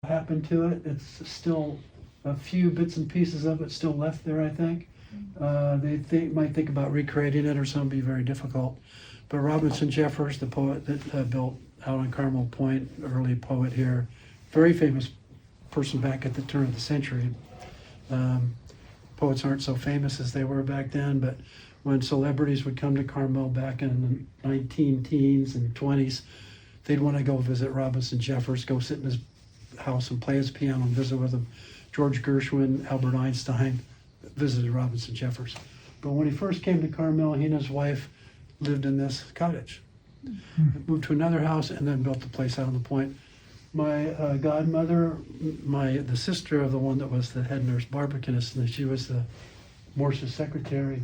happened to it. It's still a few bits and pieces of it still left there, I think. They might think about recreating it or something, be very difficult. But Robinson Jeffers, the poet that built out on Carmel Point, early poet here, very famous person back at the turn of the century. Poets aren't so famous as they were back then, but when celebrities would come to Carmel back in the 19-teens and 20s, they'd want to go visit Robinson Jeffers, go sit in his house and play his piano and visit with him. George Gershwin, Albert Einstein visited Robinson Jeffers. But when he first came to Carmel, he and his wife lived in this cottage. Moved to another house and then built the place out on the point. My godmother, the sister of the one that was the head nurse barbicanist, and she was the Morse's secretary.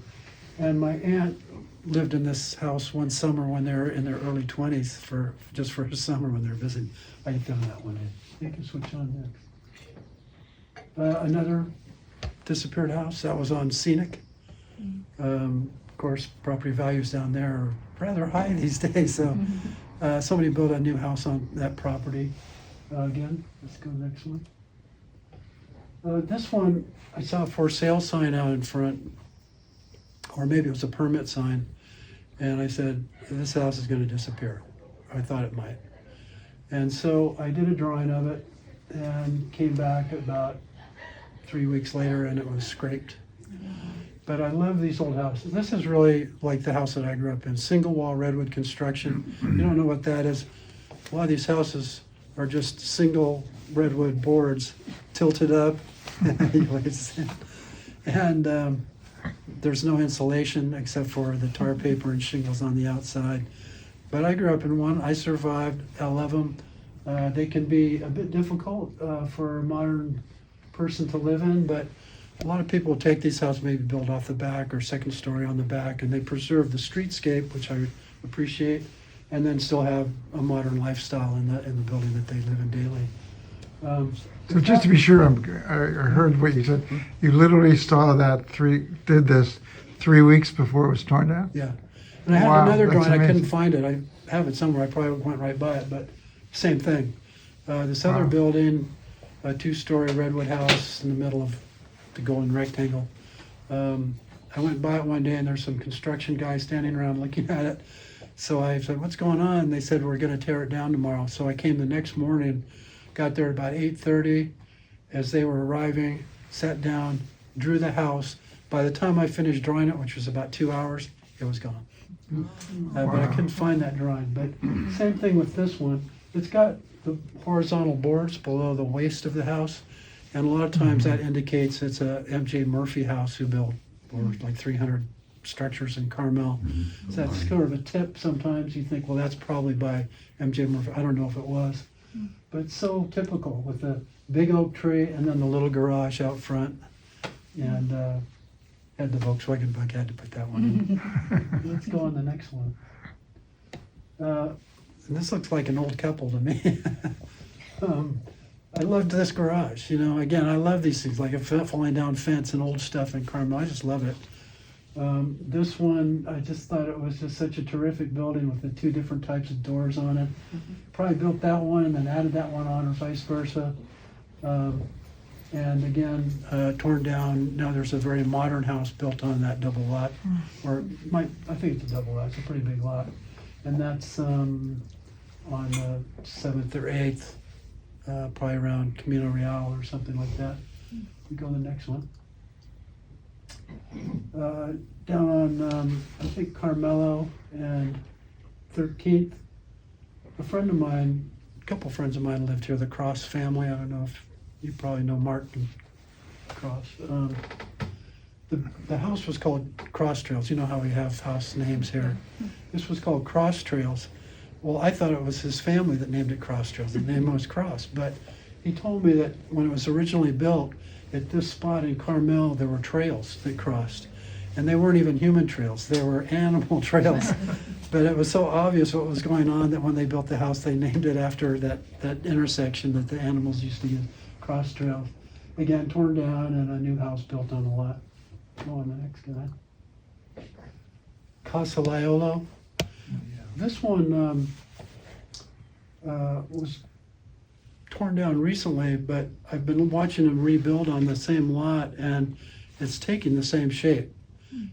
And my aunt lived in this house one summer when they were in their early 20s, just for a summer when they were visiting. I can fill that one in. You can switch on next. Another disappeared house that was on Scenic. Of course, property values down there are rather high these days, so somebody built a new house on that property. Again, let's go next one. This one, I saw a for sale sign out in front, or maybe it was a permit sign, and I said, this house is going to disappear. I thought it might. And so I did a drawing of it and came back about 3 weeks later and it was scraped. But I love these old houses. This is really like the house that I grew up in, single wall redwood construction. You don't know what that is. A lot of these houses are just single redwood boards tilted up. And there's no insulation except for the tar paper and shingles on the outside. But I grew up in one. I survived. I love them. They can be a bit difficult for a modern person to live in, but a lot of people take these houses, maybe build off the back or second story on the back, and they preserve the streetscape, which I appreciate, and then still have a modern lifestyle in the building that they live in daily. So just to be sure, I heard what you said. You literally saw did this 3 weeks before it was torn down? Yeah. And I have another drawing. I couldn't find it. I have it somewhere. I probably went right by it, but same thing. This other building, a 2-story redwood house in the middle of the golden rectangle. I went by it one day and there's some construction guys standing around looking at it. So I said, what's going on? And they said, we're going to tear it down tomorrow. So I came the next morning, got there at about 8:30. As they were arriving, sat down, drew the house. By the time I finished drawing it, which was about 2 hours, it was gone. But I couldn't find that drawing. But same thing with this one. It's got the horizontal boards below the waist of the house. And a lot of times that indicates it's a M.J. Murphy house who built like 300 structures in Carmel. So that's sort of a tip sometimes. You think, well, that's probably by M.J. Murphy. I don't know if it was. But it's so typical with the big oak tree and then the little garage out front. And had the Volkswagen bug, had to put that one in. Let's go on the next one. And this looks like an old couple to me. I loved this garage. Again, I love these things, like a falling down fence and old stuff in Carmel. I just love it. This one, I just thought it was just such a terrific building with the 2 different types of doors on it. Probably built that one and then added that one on or vice versa. And again, torn down. Now there's a very modern house built on that double lot. I think it's a double lot. It's a pretty big lot. And that's on the 7th or 8th. Probably around Camino Real or something like that. We go to the next one. Down on, I think, Carmelo and 13th, a couple friends of mine lived here, the Cross family. I don't know if you probably know Martin Cross. The house was called Cross Trails. You know how we have house names here. This was called Cross Trails. Well, I thought it was his family that named it Cross Trails. The name was Cross, but he told me that when it was originally built, at this spot in Carmel, there were trails that crossed. And they weren't even human trails, they were animal trails. But it was so obvious what was going on that when they built the house, they named it after that intersection that the animals used to use, Cross Trails. Again, torn down and a new house built on the lot. Go on the next guy. Casa Laiolo. This one was torn down recently, but I've been watching them rebuild on the same lot, and it's taking the same shape.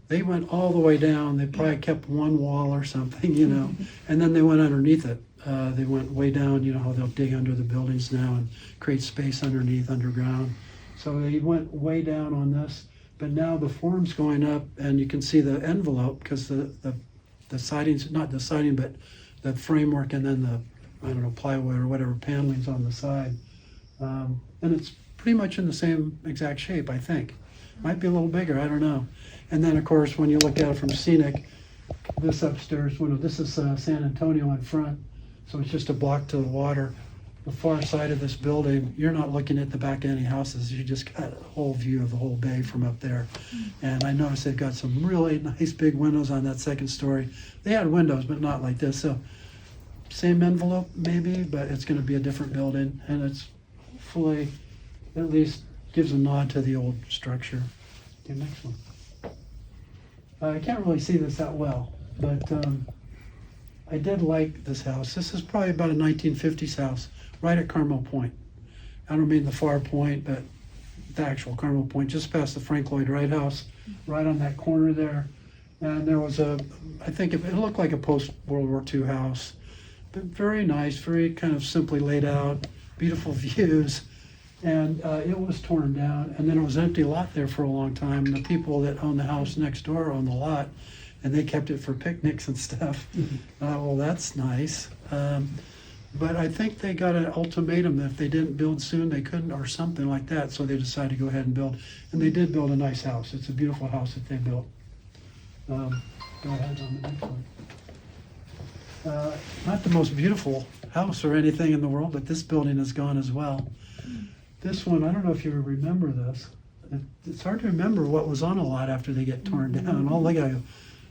They went all the way down. They probably kept one wall or something, you know, and then they went underneath it. They went way down, you know how they'll dig under the buildings now and create space underneath, underground. So they went way down on this, but now the form's going up, and you can see the envelope because the siding's, not the siding, but the framework, and then the, I don't know, plywood or whatever paneling's on the side. And it's pretty much in the same exact shape, I think. Might be a little bigger, I don't know. And then, of course, when you look at it from scenic, this upstairs, this is San Antonio in front, so it's just a block to the water. The far side of this building, you're not looking at the back of any houses, you just got a whole view of the whole bay from up there. And I noticed they've got some really nice big windows on that second story. They had windows, but not like this, so same envelope maybe, but it's gonna be a different building, and it's fully, at least gives a nod to the old structure. Okay, next one. I can't really see this that well, but I did like this house. This is probably about a 1950s house, right at Carmel Point. I don't mean the far point, but the actual Carmel Point, just past the Frank Lloyd Wright house, right on that corner there. And there was I think it looked like a post-World War II house, but very nice, very kind of simply laid out, beautiful views. And it was torn down, and then it was an empty lot there for a long time. The people that own the house next door own the lot, and they kept it for picnics and stuff. Well, that's nice. But I think they got an ultimatum that if they didn't build soon, they couldn't, or something like that, so they decided to go ahead and build. And they did build a nice house. It's a beautiful house that they built. Go ahead on the next one. Not the most beautiful house or anything in the world, but this building is gone as well. This one, I don't know if you remember this. It's hard to remember what was on a lot after they get torn down. All they gotta go,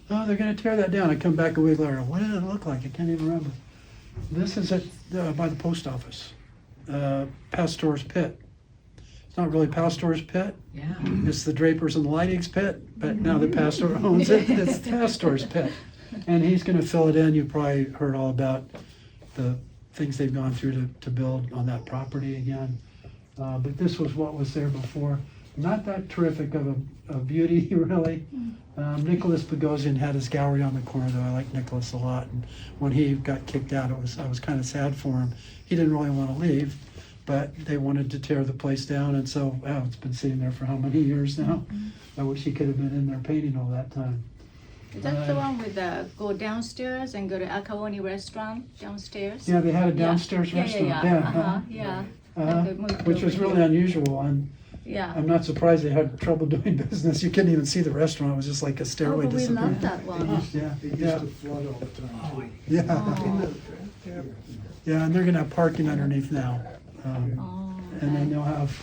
oh, they're gonna tear that down. I come back a week later, what did it look like? I can't even remember. This is by the post office, Pastor's Pit. It's not really Pastor's Pit. Yeah. It's the Drapers and the Lighting's Pit, but now the pastor owns it. It's Pastor's Pit. And he's gonna fill it in. You probably heard all about the things they've gone through to build on that property again. But this was what was there before. Not that terrific of a beauty, really. Nicholas Bogosian had his gallery on the corner, though. I like Nicholas a lot. And when he got kicked out, I was kind of sad for him. He didn't really want to leave, but they wanted to tear the place down, and so it's been sitting there for how many years now? I wish he could have been in there painting all that time. Is that the one with go downstairs and go to Accaoni restaurant downstairs? Yeah, they had a downstairs restaurant. Which was really unusual, and I'm not surprised they had trouble doing business. You couldn't even see the restaurant. It was just like a stairway we disappeared. love that one. It used to flood all the time. Yeah, and they're gonna have parking underneath now. And then they'll have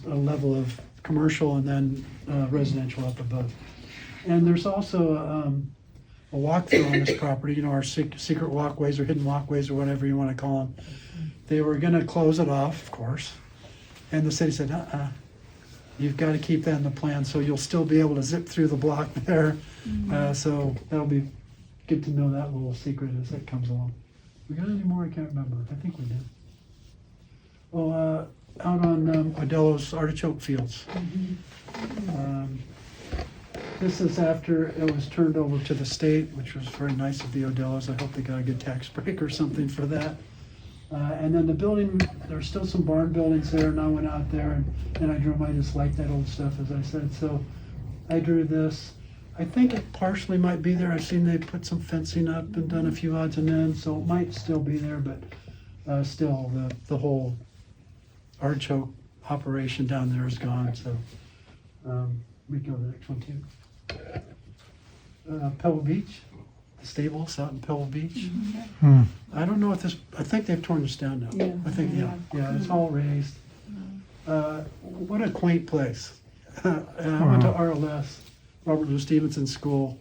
a level of commercial and then residential up above. And there's also a walkthrough on this property, you know, our secret walkways or hidden walkways or whatever you want to call them. They were going to close it off, of course, and the city said, you've got to keep that in the plan, so you'll still be able to zip through the block there. So that'll be good to know that little secret as it comes along. We got any more? I can't remember. I think we did. Well, out on Odello's artichoke fields. This is after it was turned over to the state, which was very nice of the Odellos. I hope they got a good tax break or something for that. And then the building, there's still some barn buildings there, and I went out there and I drew them. I just like that old stuff, as I said. So I drew this. I think it partially might be there. I've seen they put some fencing up and done a few odds and ends, so it might still be there, but still the whole artichoke operation down there is gone. So we can go to the next one too. Pebble Beach. The stables out in Pebble Beach. I don't know if I think they've torn this down now. Yeah. I think, yeah, it's all raised. What a quaint place. I went to RLS, Robert Louis Stevenson School,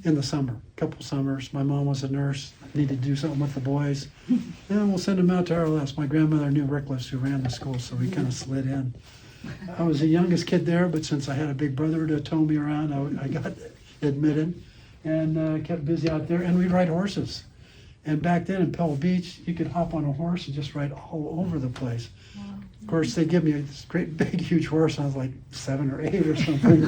in the summer, a couple summers. My mom was a nurse, needed to do something with the boys. And we'll send them out to RLS. My grandmother knew Rickless, who ran the school, so we kind of slid in. I was the youngest kid there, but since I had a big brother to tow me around, I got admitted. And kept busy out there, and we'd ride horses. And back then in Pebble Beach, you could hop on a horse and just ride all over the place. Of course, they give me this great big huge horse. I was like 7 or 8 or something.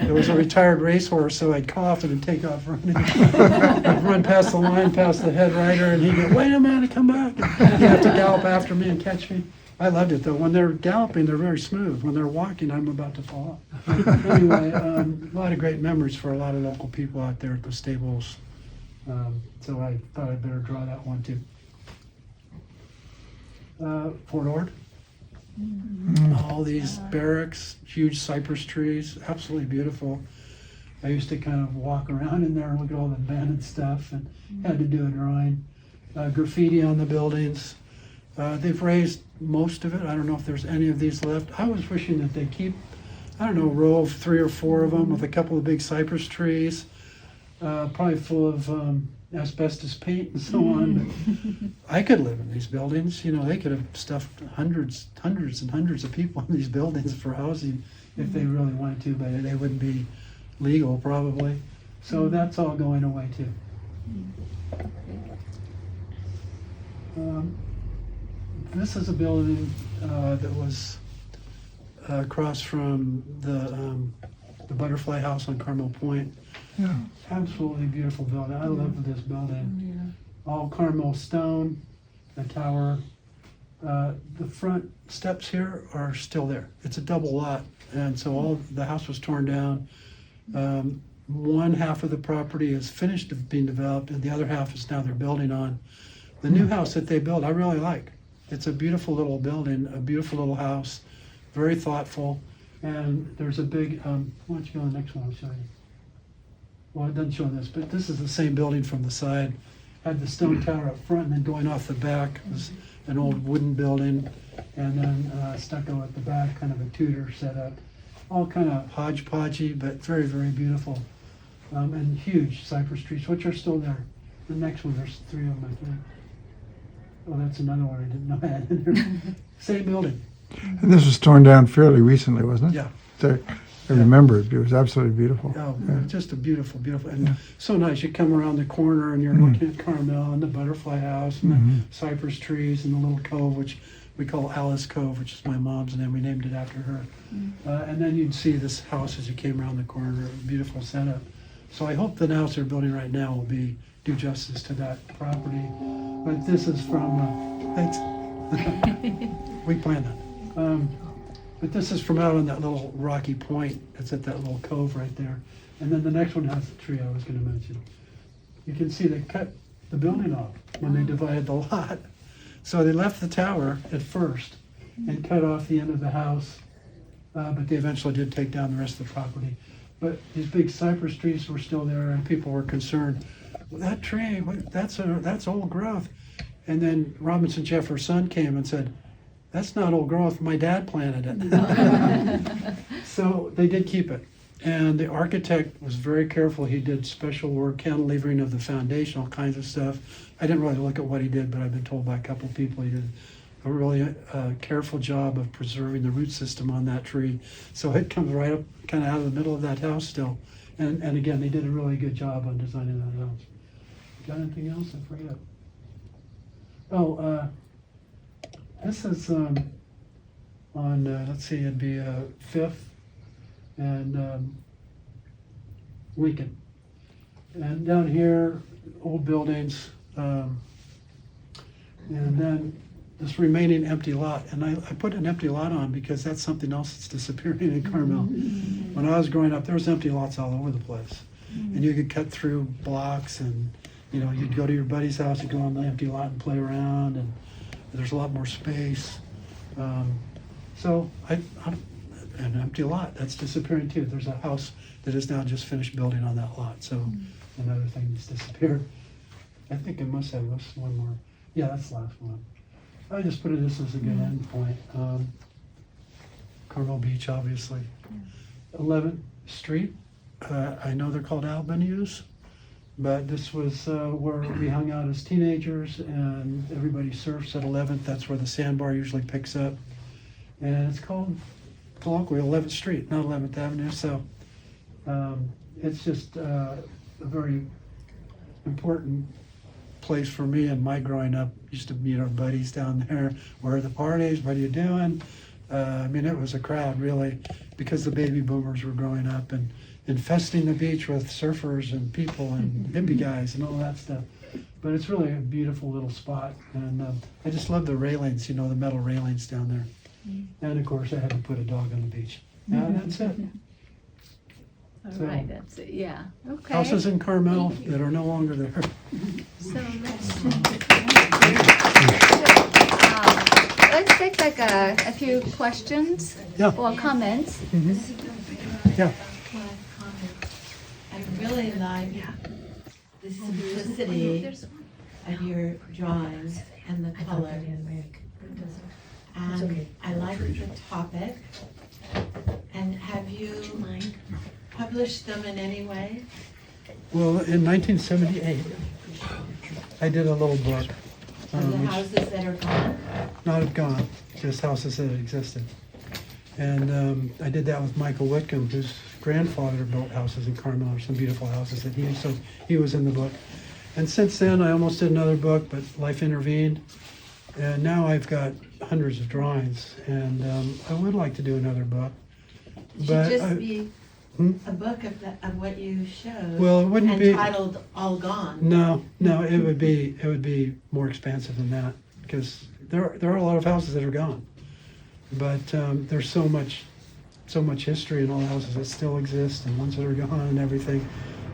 It was a retired racehorse, so I'd cough and take off running. I'd run past the line, past the head rider, and he'd go, "Wait a minute, come back!" And he'd have to gallop after me and catch me. I loved it though. When they're galloping, they're very smooth. When they're walking, I'm about to fall off. Anyway, a lot of great memories for a lot of local people out there at the stables. So I thought I'd better draw that one too. Fort Ord. All these barracks, huge cypress trees, absolutely beautiful. I used to kind of walk around in there and look at all the abandoned stuff and had to do a drawing. Graffiti on the buildings. They've raised most of it. I don't know if there's any of these left. I was wishing that they keep, I don't know, a row of 3 or 4 of them with a couple of big cypress trees, probably full of asbestos paint and so on. But I could live in these buildings. You know, they could have stuffed hundreds and hundreds of people in these buildings for housing if they really wanted to, but they wouldn't be legal probably. So that's all going away too. This is a building that was across from the Butterfly House on Carmel Point. Yeah. Absolutely beautiful building. I love this building. All Carmel stone, the tower. The front steps here are still there. It's a double lot, and so all the house was torn down. One half of the property is finished being developed, and the other half is now they're building on. The new house that they built, I really like. It's a beautiful little building, a beautiful little house, very thoughtful, and there's a big, why don't you go to the next one, I'll show you. Well, it doesn't show this, but this is the same building from the side. Had the stone tower up front, and then going off the back was an old wooden building, and then stucco at the back, kind of a Tudor setup. All kind of hodgepodgey, but very, very beautiful. And huge cypress trees, which are still there. The next one, there's 3 of them, I think. Oh, that's another one I didn't know I had in there. Same building. And this was torn down fairly recently, wasn't it? Yeah. So I remember it. It was absolutely beautiful. Oh, Yeah. just a beautiful, and so nice. You come around the corner and you're looking at Carmel and the Butterfly House and the cypress trees and the little cove, which we call Alice Cove, which is my mom's name. We named it after her. And then you'd see this house as you came around the corner. Beautiful setup. So I hope the house they're building right now will do justice to that property. But this is from, thanks. We planned that. But this is from out on that little rocky point. It's at that little cove right there. And then the next one has the tree I was going to mention. You can see they cut the building off when they divided the lot. So they left the tower at first and cut off the end of the house, but they eventually did take down the rest of the property. But these big cypress trees were still there, and people were concerned. Well, that tree, that's old growth. And then Robinson Jeffers' son came and said, "That's not old growth. My dad planted it." So they did keep it. And the architect was very careful. He did special work, cantilevering of the foundation, all kinds of stuff. I didn't really look at what he did, but I've been told by a couple of people he did a really careful job of preserving the root system on that tree. So it comes right up kind of out of the middle of that house still. And again, they did a really good job on designing that house. Got anything else? I forget. Oh, this is on, let's see, it'd be 5th and Lincoln. And down here, old buildings, and then this remaining empty lot. And I put an empty lot on because that's something else that's disappearing in Carmel. When I was growing up, there was empty lots all over the place. And you could cut through blocks and, you'd go to your buddy's house, you'd go on the empty lot and play around, and there's a lot more space. So an empty lot, that's disappearing too. There's a house that is now just finished building on that lot. So another thing that's disappeared. I think I must have this one more. Yeah, that's the last one. I just put this as a good end point. Carmel Beach, obviously. 11th Street. I know they're called Albanews, but this was where we hung out as teenagers, and everybody surfs at 11th. That's where the sandbar usually picks up. And it's called colloquially 11th Street, not 11th Avenue. So it's just a very important place place for me in my growing up. Used to meet our buddies down there. Where are the parties? What are you doing? I mean, it was a crowd, really, because the baby boomers were growing up and infesting the beach with surfers and people and hippie guys and all that stuff. But it's really a beautiful little spot. And I just love the railings, the metal railings down there. And, of course, I had to put a dog on the beach. Yeah, that's it. All So- right, that's it, yeah, okay. Houses in Carmel that are no longer there. So let's take like a few questions Yeah. or comments. Yeah. I really like the simplicity of your drawings and the color. And I like the topic. And have you published them in any way? Well, in 1978, I did a little book. Of the which houses that are gone? not have gone, just houses that existed. And I did that with Michael Whitcomb, whose grandfather built houses in Carmel, some beautiful houses that he was in the book. And since then, I almost did another book, but life intervened. And now I've got hundreds of drawings, and I would like to do another book. It But should just I- be a book of what you showed. Well, it wouldn't be- entitled All Gone. No, it would be more expansive than that, because there are a lot of houses that are gone. But there's so much history in all the houses that still exist and ones that are gone and everything.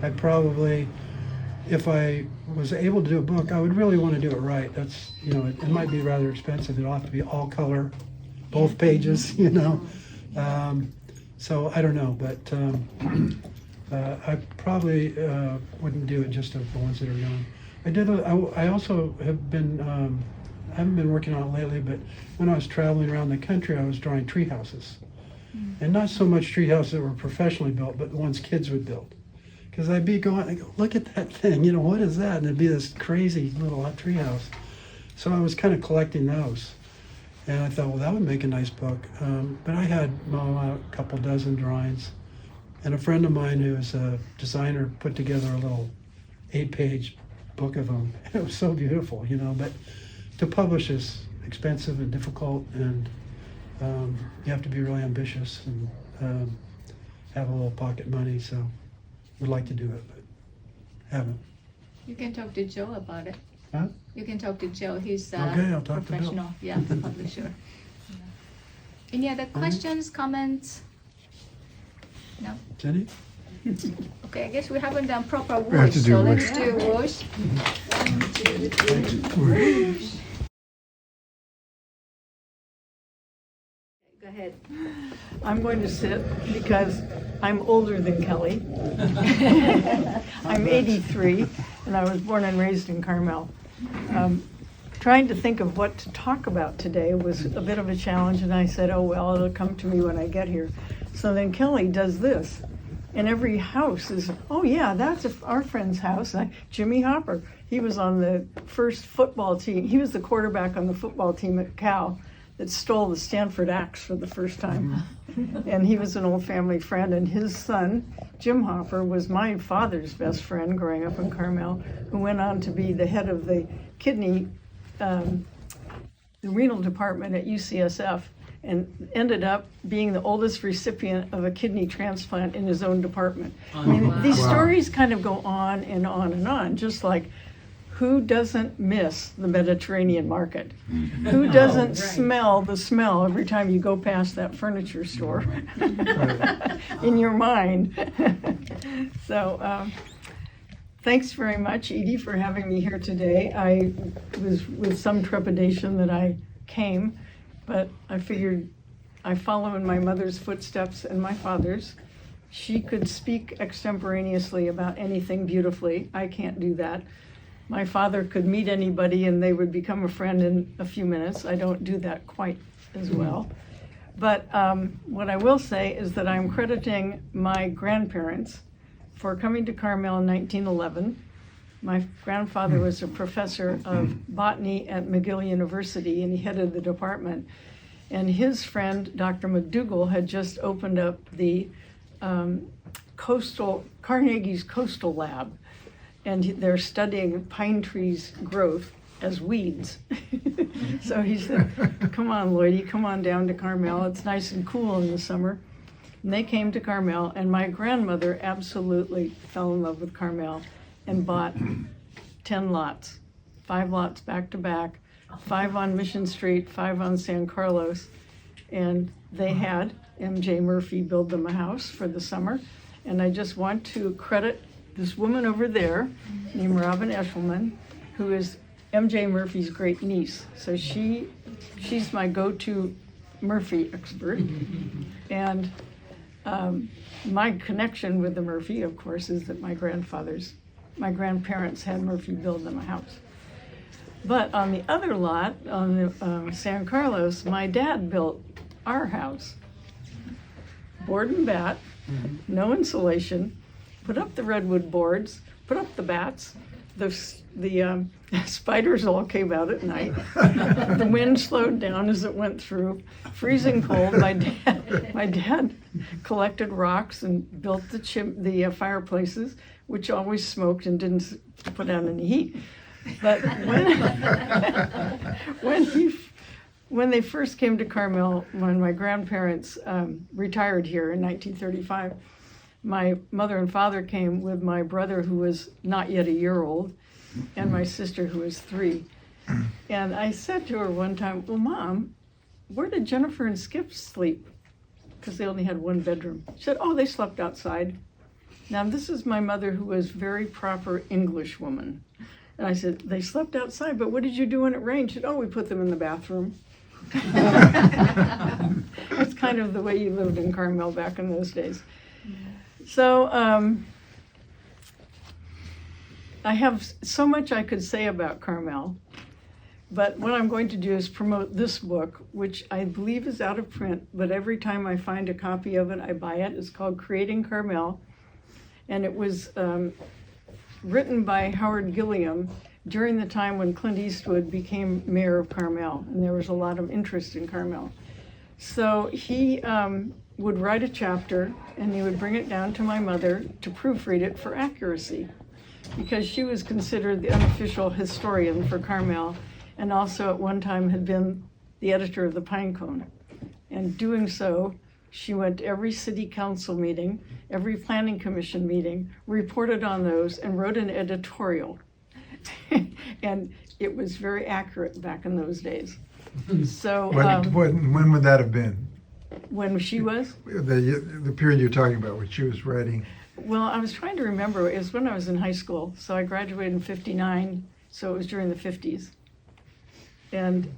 I probably, if I was able to do a book, I would really want to do it right. That's, it might be rather expensive. It'll have to be all color, both pages, So I don't know, but I probably wouldn't do it just of the ones that are gone. I also have been, I haven't been working on it lately, but when I was traveling around the country, I was drawing tree houses. And not so much tree houses that were professionally built, but the ones kids would build. Because I'd be going, I go, look at that thing, what is that? And it'd be this crazy little tree house. So I was kind of collecting those. And I thought, well, that would make a nice book. But I had a couple dozen drawings. And a friend of mine who's a designer put together a little 8-page book of them. It was so beautiful, But to publish is expensive and difficult, and you have to be really ambitious and have a little pocket money. So would like to do it, but haven't. You can talk to Joe about it. Huh? You can talk to Joe, he's Okay, I'll talk to Bill. professional, the publisher. Any other questions, comments? No? Jenny? Okay, I guess we haven't done proper We have whoosh, to do so whoosh. let's do whoosh. 1, 2, 3, whoosh. Go ahead. I'm going to sit because I'm older than Kelley. I'm 83, and I was born and raised in Carmel. Trying to think of what to talk about today was a bit of a challenge, and I said, oh, well, it'll come to me when I get here. So then Kelley does this, and every house is, oh, yeah, that's our friend's house. Jimmy Hopper, he was on the first football team. He was the quarterback on the football team at Cal that stole the Stanford Axe for the first time. And he was an old family friend, and his son, Jim Hopper, was my father's best friend growing up in Carmel, who went on to be the head of the kidney, the renal department at UCSF, and ended up being the oldest recipient of a kidney transplant in his own department. I mean, these stories kind of go on and on and on, just like, who doesn't miss the Mediterranean market? Who doesn't smell the smell every time you go past that furniture store in your mind? So thanks very much, Edie, for having me here today. I was with some trepidation that I came, but I figured I follow in my mother's footsteps and my father's. She could speak extemporaneously about anything beautifully. I can't do that. My father could meet anybody and they would become a friend in a few minutes. I don't do that quite as well. But what I will say is that I'm crediting my grandparents for coming to Carmel in 1911. My grandfather was a professor of botany at McGill University, and he headed the department. And his friend, Dr. McDougall, had just opened up the Carnegie's Coastal Lab. and they're studying pine trees' growth as weeds. So he said, come on, Lloyd, come on down to Carmel. It's nice and cool in the summer. And they came to Carmel, and my grandmother absolutely fell in love with Carmel and bought 10 lots, 5 lots back to back, 5 on Mission Street, 5 on San Carlos. And they had M.J. Murphy build them a house for the summer. And I just want to credit this woman over there named Robin Eshelman, who is M.J. Murphy's great niece. So she's my go-to Murphy expert. And my connection with the Murphy, of course, is that my grandparents had Murphy build them a house. But on the other lot, on the San Carlos, my dad built our house. Board and bat, no insulation, put up the redwood boards, put up the bats. The spiders all came out at night. The wind slowed down as it went through. Freezing cold. My dad collected rocks and built the fireplaces, which always smoked and didn't put out any heat. But when they first came to Carmel, when my grandparents retired here in 1935, my mother and father came with my brother, who was not yet a year old, and my sister, who was 3. And I said to her one time, well, Mom, where did Jennifer and Skip sleep? Because they only had 1 bedroom. She said, oh, they slept outside. Now, this is my mother, who was very proper English woman. And I said, they slept outside, but what did you do when it rained? She said, oh, we put them in the bathroom. That's kind of the way you lived in Carmel back in those days. So I have so much I could say about Carmel, but what I'm going to do is promote this book, which I believe is out of print, but every time I find a copy of it, I buy it. It's called Creating Carmel, and it was written by Howard Gilliam during the time when Clint Eastwood became mayor of Carmel, and there was a lot of interest in Carmel. So he would write a chapter, and he would bring it down to my mother to proofread it for accuracy, because she was considered the unofficial historian for Carmel, and also at one time had been the editor of the Pinecone. And doing so, she went to every city council meeting, every planning commission meeting, reported on those, and wrote an editorial. And it was very accurate back in those days. So when would that have been? When she was? The period you're talking about, when she was writing. Well, I was trying to remember. It was when I was in high school. So I graduated in '59, so it was during the 50s. And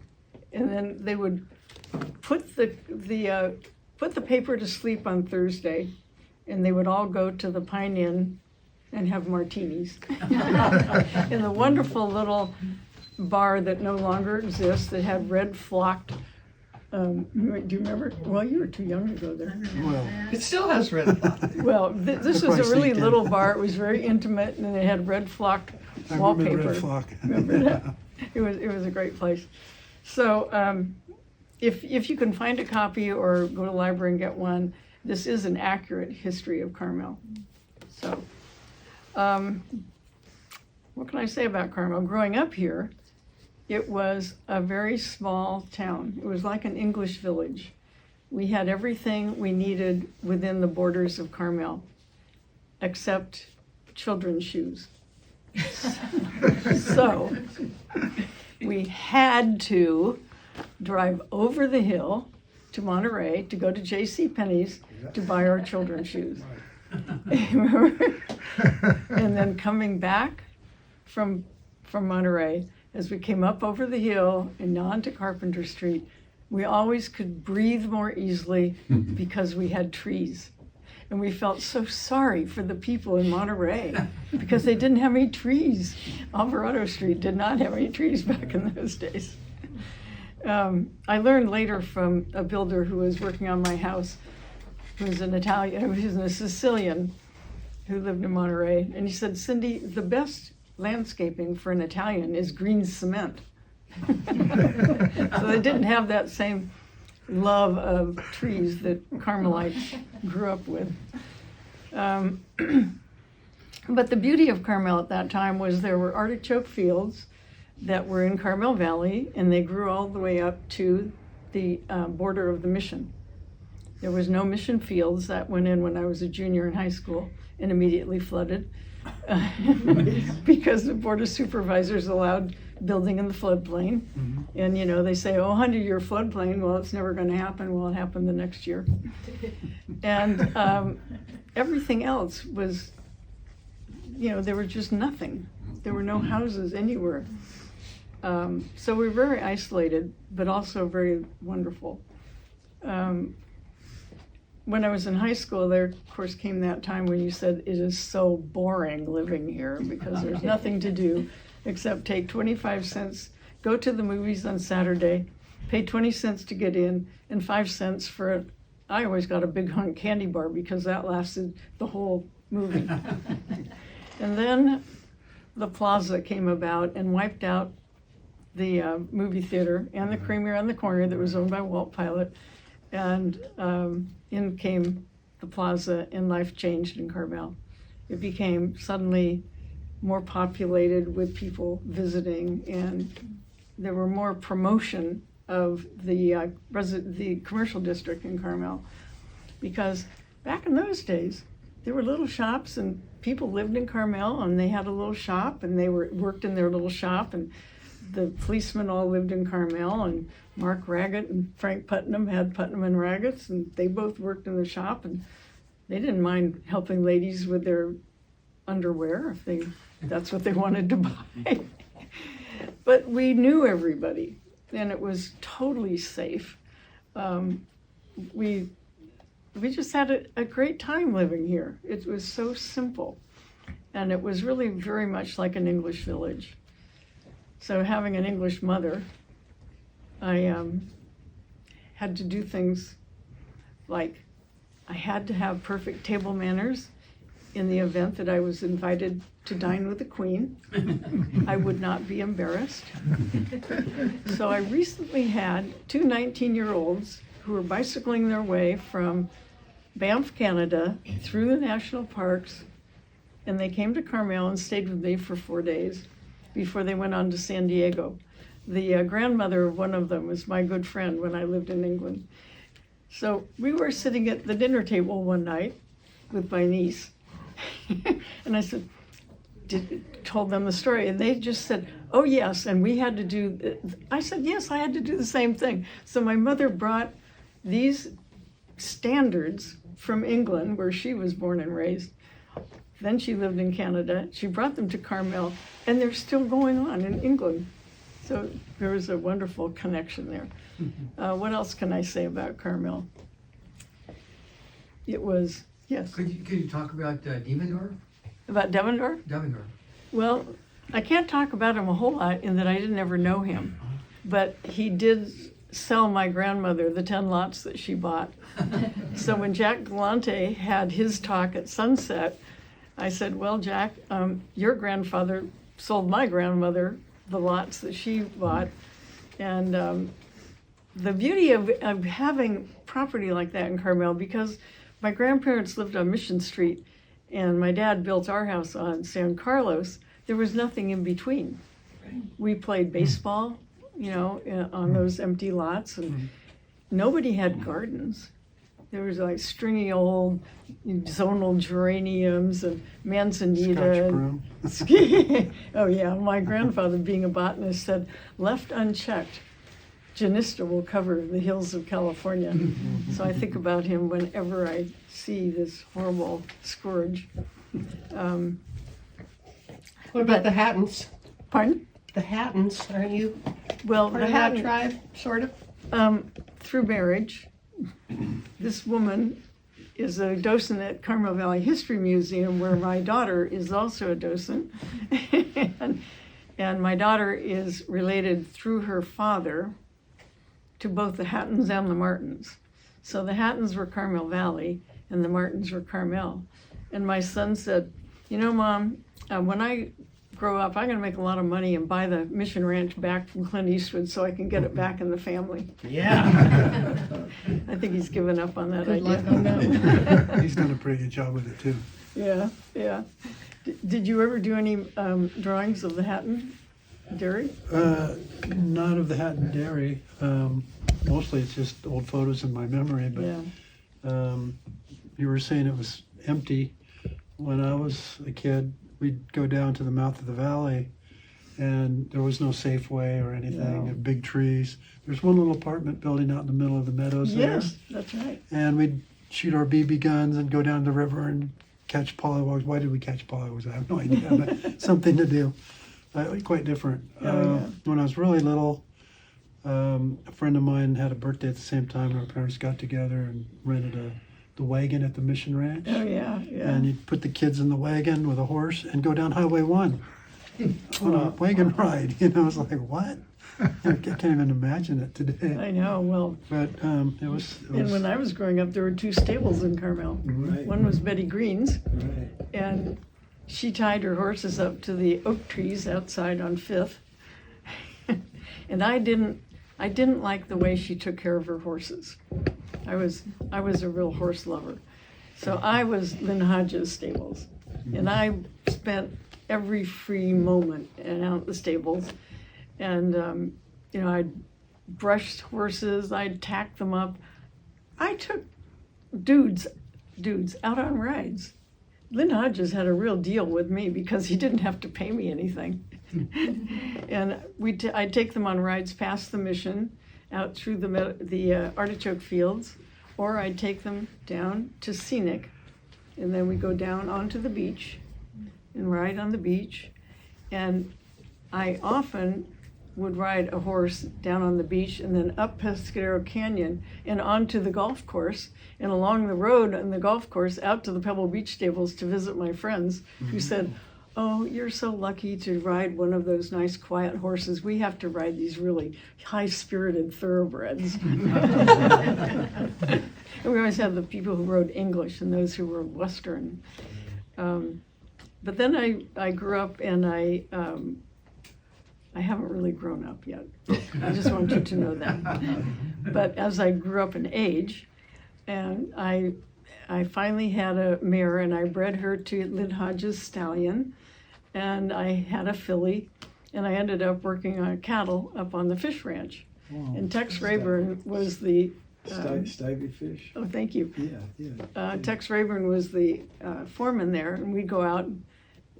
then they would put the paper to sleep on Thursday, and they would all go to the Pine Inn and have martinis in the wonderful little bar that no longer exists, that had red flocked. Do you remember? Well, you were too young to go there. Well, It still has red. Well, this was a really little bar. It was very intimate, and it had red flocked I wallpaper. remember Red Flock. Remember that? It was a great place. So if you can find a copy or go to the library and get one, this is an accurate history of Carmel. So what can I say about Carmel? Growing up here, it was a very small town. It was like an English village. We had everything we needed within the borders of Carmel, except children's shoes. So we had to drive over the hill to Monterey to go to JCPenney's to buy our children's shoes. Remember? And then coming back from Monterey, as we came up over the hill and on to Carpenter Street, we always could breathe more easily because we had trees. And we felt so sorry for the people in Monterey because they didn't have any trees. Alvarado Street did not have any trees back in those days. I learned later from a builder who was working on my house, who was an Italian, who was a Sicilian who lived in Monterey. And he said, Cindy, the best landscaping for an Italian is green cement. So they didn't have that same love of trees that Carmelites grew up with. But the beauty of Carmel at that time was there were artichoke fields that were in Carmel Valley, and they grew all the way up to the border of the mission. There was no mission fields. That went in when I was a junior in high school and immediately flooded because the board of supervisors allowed building in the floodplain. And you know, they say, oh, 100-year floodplain. Well, it's never going to happen. Well, it happened the next year. And everything else was, you know, there was just nothing. There were no houses anywhere. So we were very isolated, but also very wonderful. When I was in high school, there, of course, came that time when you said, it is so boring living here because there's nothing to do except take 25 cents, go to the movies on Saturday, pay 20 cents to get in, and 5 cents for I always got a big hunk candy bar because that lasted the whole movie. And then the plaza came about and wiped out the movie theater and the creamery on the corner that was owned by Walt Pilot. And in came the plaza, and life changed in Carmel. It became suddenly more populated with people visiting, and there were more promotion of the commercial district in Carmel. Because back in those days, there were little shops, and people lived in Carmel, and they had a little shop, and they worked in their little shop, and the policemen all lived in Carmel, and Mark Raggett and Frank Putnam had Putnam and Raggett's, and they both worked in the shop, and they didn't mind helping ladies with their underwear if that's what they wanted to buy. But we knew everybody, and it was totally safe. We just had a great time living here. It was so simple, and it was really very much like an English village. So having an English mother, I had to do things like I had to have perfect table manners in the event that I was invited to dine with the Queen. I would not be embarrassed. So I recently had two 19-year-olds who were bicycling their way from Banff, Canada, through the national parks, and they came to Carmel and stayed with me for 4 days before they went on to San Diego. The grandmother of one of them was my good friend when I lived in England. So we were sitting at the dinner table one night with my niece, and I said, told them the story, and they just said, oh yes, and we had to do, I said, yes, I had to do the same thing. So my mother brought these standards from England, where she was born and raised. Then she lived in Canada. She brought them to Carmel, and they're still going on in England. So there was a wonderful connection there. What else can I say about Carmel? It was, yes. Could you talk about Devendorf? About Devendorf? Devendorf. Well, I can't talk about him a whole lot in that I didn't ever know him. But he did sell my grandmother the 10 lots that she bought. So when Jack Galante had his talk at Sunset, I said, well, Jack, your grandfather sold my grandmother the lots that she bought. And the beauty of having property like that in Carmel, because my grandparents lived on Mission Street and my dad built our house on San Carlos, there was nothing in between. We played baseball, you know, on those empty lots, and nobody had gardens. There was like stringy old zonal geraniums and manzanita. Oh yeah, my grandfather, being a botanist, said, left unchecked, Janista will cover the hills of California. So I think about him whenever I see this horrible scourge. What about the Hattons? Pardon? The Hattons, are you Well, part the of that Hatton, tribe, sort of? through marriage, this woman is a docent at Carmel Valley History Museum, where my daughter is also a docent. and my daughter is related through her father to both the Hattons and the Martins. So the Hattons were Carmel Valley and the Martins were Carmel. And my son said, you know, Mom, when I grow up, I'm gonna make a lot of money and buy the Mission Ranch back from Clint Eastwood so I can get it back in the family. Yeah. I think he's given up on that Good idea. luck on that. He's done a pretty good job with it too. Yeah, yeah. Did you ever do any drawings of the Hatton Dairy? Not of the Hatton Dairy. Mostly it's just old photos in my memory, but Yeah. you were saying it was empty. When I was a kid, we'd go down to the mouth of the valley, and there was no Safeway or anything, No. and big trees. There's one little apartment building out in the middle of the meadows Yes, that's right. there. And we'd shoot our BB guns and go down the river and catch pollywogs. Why did we catch pollywogs? I have no idea, but something to do. Quite different. Oh, yeah. When I was really little, a friend of mine had a birthday at the same time. Our parents got together and rented the wagon at the Mission Ranch. Oh, yeah, yeah. And you'd put the kids in the wagon with a horse and go down Highway 1 on a wagon ride. You know, I was like, what? I can't even imagine it today. I know, well, But it was. and when I was growing up, there were 2 stables in Carmel. Right. One was Betty Green's, Right. and she tied her horses up to the oak trees outside on Fifth. And I didn't like the way she took care of her horses. I was a real horse lover. So I was Lynn Hodges' stables. And I spent every free moment out in the stables. And, you know, I'd brushed horses, I'd tack them up. I took dudes out on rides. Lynn Hodges had a real deal with me because he didn't have to pay me anything. And I'd take them on rides past the mission, out through the artichoke fields, or I'd take them down to Scenic, and then we go down onto the beach and ride on the beach. And I often would ride a horse down on the beach and then up Pescadero Canyon and onto the golf course and along the road on the golf course out to the Pebble Beach stables to visit my friends who said, "Oh, you're so lucky to ride one of those nice quiet horses. We have to ride these really high-spirited thoroughbreds." And we always had the people who rode English and those who were Western. But then I grew up, and I haven't really grown up yet. I just want you to know that. But as I grew up in age, and I finally had a mare, and I bred her to Lynn Hodges' stallion, and I had a filly, and I ended up working on cattle up on the fish ranch. Wow. And Tex Rayburn was the Stivey fish. oh, thank you. Yeah. Tex Rayburn was the foreman there, and we'd go out and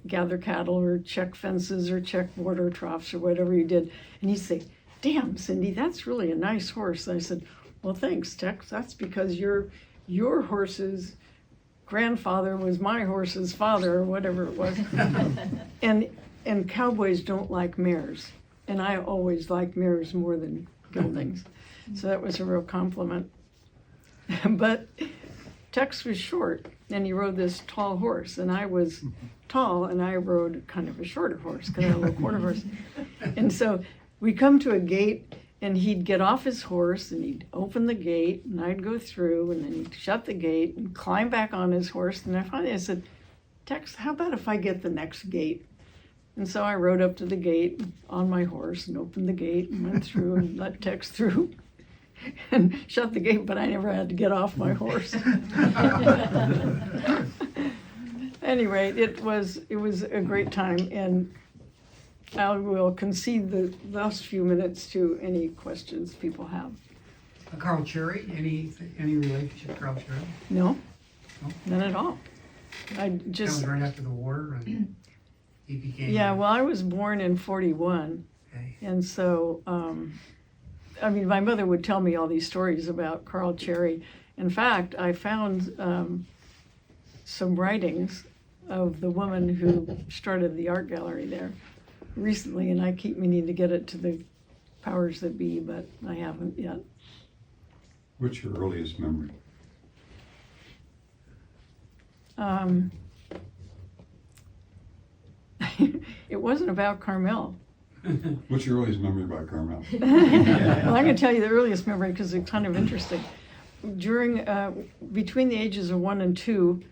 gather cattle or check fences or check water troughs or whatever you did. And he'd say, "Damn, Cindy, that's really a nice horse." And I said, "Well, thanks, Tex. That's because your horse's grandfather was my horse's father," or whatever it was. And cowboys don't like mares. And I always liked mares more than geldings. So that was a real compliment. But Tex was short, and he rode this tall horse, and I was tall, and I rode kind of a shorter horse because I had a little quarter horse. And so we come to a gate, and he'd get off his horse, and he'd open the gate, and I'd go through, and then he'd shut the gate and climb back on his horse. And I said, "Tex, how about if I get the next gate?" And so I rode up to the gate on my horse and opened the gate and went through and let Tex through and shut the gate, but I never had to get off my horse. Anyway, it was a great time, and I will concede the last few minutes to any questions people have. Carl Cherry, any relationship to Carl Cherry? No, No? none at all. I That just, was right after the war, and he became. yeah, well, I was born in 41. Okay. And so, I mean, my mother would tell me all these stories about Carl Cherry. In fact, I found some writings of the woman who started the art gallery there recently, and I keep meaning to get it to the powers that be, but I haven't yet. What's your earliest memory? It wasn't about Carmel. What's your earliest memory about Carmel? Well, I'm going to tell you the earliest memory because it's kind of interesting. Between the ages of 1 and 2,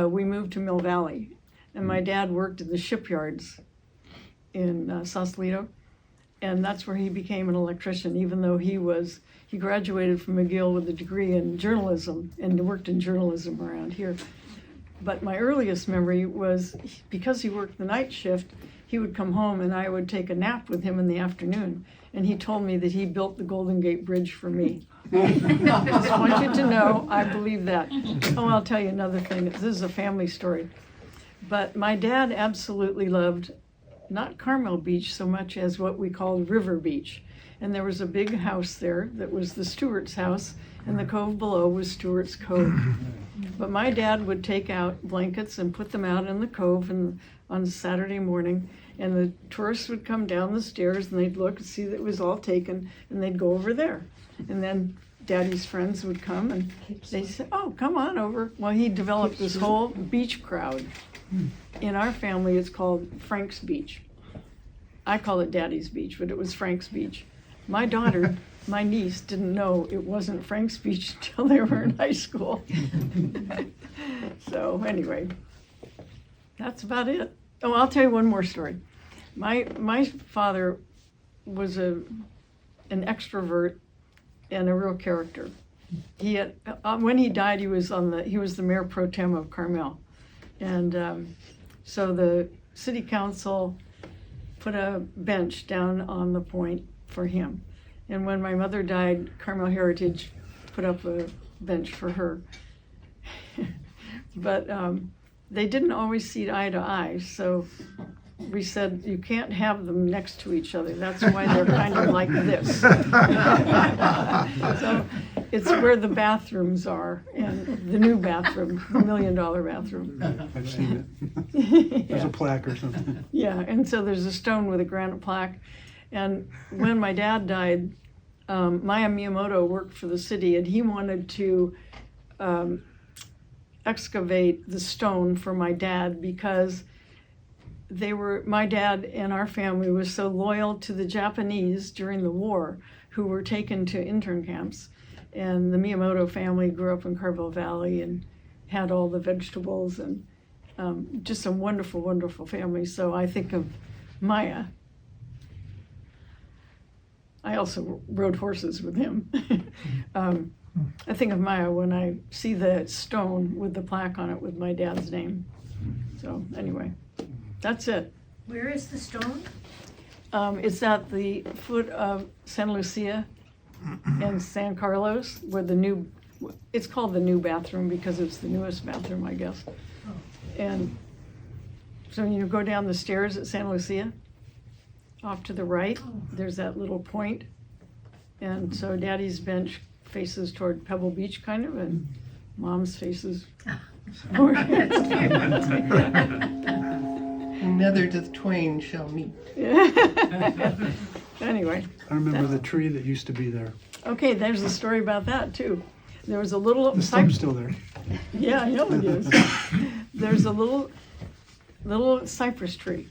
we moved to Mill Valley, and my dad worked in the shipyards in Sausalito, and that's where he became an electrician, even though he graduated from McGill with a degree in journalism and worked in journalism around here. But my earliest memory was because he worked the night shift, he would come home and I would take a nap with him in the afternoon. And he told me that he built the Golden Gate Bridge for me. Just want you to know, I believe that. Oh, I'll tell you another thing. This is a family story. But my dad absolutely loved not Carmel Beach so much as what we called River Beach. And there was a big house there that was the Stewart's house, and the cove below was Stewart's Cove. But my dad would take out blankets and put them out in the cove on Saturday morning, and the tourists would come down the stairs and they'd look and see that it was all taken, and they'd go over there. And then Daddy's friends would come and they'd say, oh, come on over. Well, he developed this whole beach crowd. In our family, it's called Frank's Beach. I call it Daddy's Beach, but it was Frank's Beach. My daughter, my niece, didn't know it wasn't Frank's Beach until they were in high school. So anyway, that's about it. Oh, I'll tell you one more story. My father was an extrovert and a real character. He had when he died, he was the mayor pro tem of Carmel, and so the city council put a bench down on the point for him. And when my mother died, Carmel Heritage put up a bench for her. But they didn't always see eye to eye, so we said, you can't have them next to each other. That's why they're kind of like this. So it's where the bathrooms are, and the new bathroom, the $1 million bathroom. I've seen it. There's Yeah. a plaque or something. Yeah, and so there's a stone with a granite plaque. And when my dad died, Maya Miyamoto worked for the city, and he wanted to excavate the stone for my dad because my dad and our family was so loyal to the Japanese during the war who were taken to intern camps. And the Miyamoto family grew up in Carmel Valley and had all the vegetables, and just a wonderful, wonderful family. So I think of Maya. I also rode horses with him. I think of Maya when I see the stone with the plaque on it with my dad's name. So anyway, that's it. Where is the stone? It's at the foot of San Lucia and San Carlos, where it's called the new bathroom because it's the newest bathroom, I guess. And so you go down the stairs at San Lucia, off to the right, there's that little point. And so Daddy's bench faces toward Pebble Beach kind of, and Mom's faces. Another to the twain shall meet. Anyway. I remember the tree that used to be there. Okay, there's a story about that too. There was a little The stump's still there. Yeah, I know it is. There's a little cypress tree,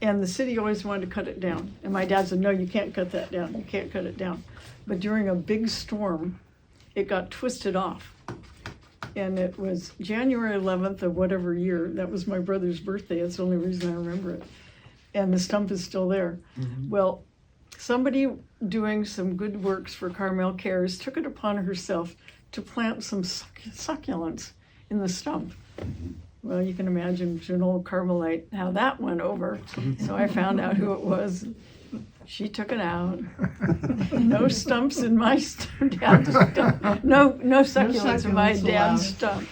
and the city always wanted to cut it down. And my dad said, no, you can't cut that down. You can't cut it down. But during a big storm, it got twisted off. And it was January 11th of whatever year. That was my brother's birthday. That's the only reason I remember it. And the stump is still there. Mm-hmm. Well, somebody doing some good works for Carmel Cares took it upon herself to plant some succulents in the stump. Well, you can imagine to an old Carmelite how that went over. So I found out who it was. She took it out. No stumps in my dad's stump. No succulents in my dad's stump.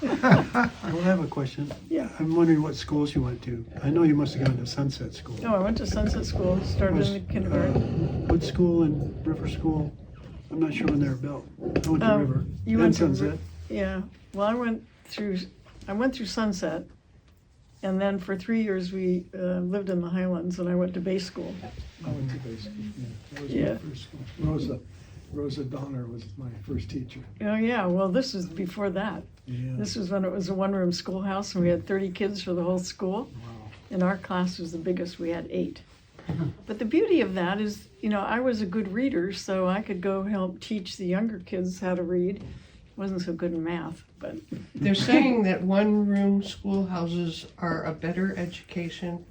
I have a question. Yeah. I'm wondering what schools you went to. I know you must have gone to Sunset School. No, I went to Sunset School, started in kindergarten. Wood School and River School, I'm not sure when they were built. I went to River. You and went to Sunset. Yeah. Well, I went through Sunset, and then for 3 years we lived in the Highlands, and I went to Bay School. I went to basic, yeah. That was Yeah. my first school. Rosa Donner was my first teacher. Oh yeah. Well, this was before that. Yeah. This was when it was a one-room schoolhouse, and we had 30 kids for the whole school. Wow. And our class was the biggest. We had 8. But the beauty of that is, I was a good reader, so I could go help teach the younger kids how to read. Wasn't so good in math, but They're saying that one-room schoolhouses are a better education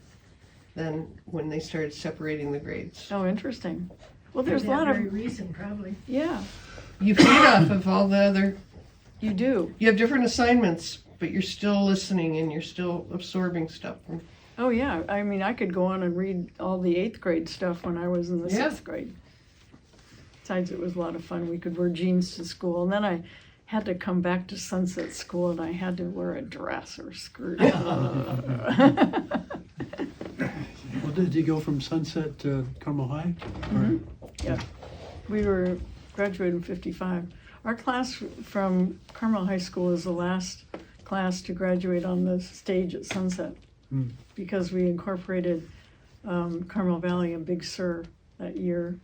than when they started separating the grades. oh, interesting. Well, there's a lot of reason, probably. yeah. You feed off of all the other, You do. you have different assignments but you're still listening and you're still absorbing stuff from. Oh, yeah. I mean, I could go on and read all the 8th grade stuff when I was in the Yeah. 6th grade. Besides, it was a lot of fun. We could wear jeans to school. And then I had to come back to Sunset School and I had to wear a dress or skirt. Well, did you go from Sunset to Carmel High? Mhm. Yeah. We were graduated in 55. Our class from Carmel High School is the last class to graduate on the stage at Sunset Mm. because we incorporated Carmel Valley and Big Sur that year.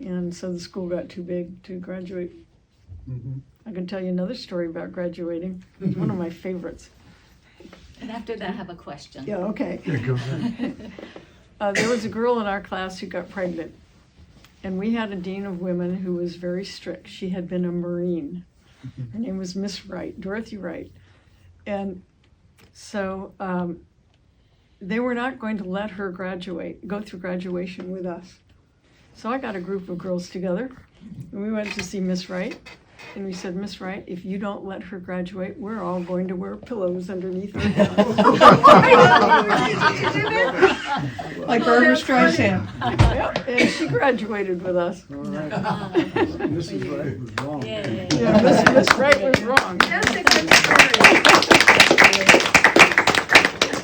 And so the school got too big to graduate. Mhm. I can tell you another story about graduating. It's one of my favorites. And after that, I have a question. Yeah, okay. Yeah, go ahead. There was a girl in our class who got pregnant. And we had a dean of women who was very strict. She had been a Marine. Her name was Miss Wright, Dorothy Wright. And so they were not going to let her go through graduation with us. So I got a group of girls together and we went to see Miss Wright. And we said, Miss Wright, if you don't let her graduate, we're all going to wear pillows underneath her head. Like Barbara Streisand. Yep, and she graduated with us. All right. Mrs. Wright was wrong. Yeah, Miss Wright was wrong. That's a good story.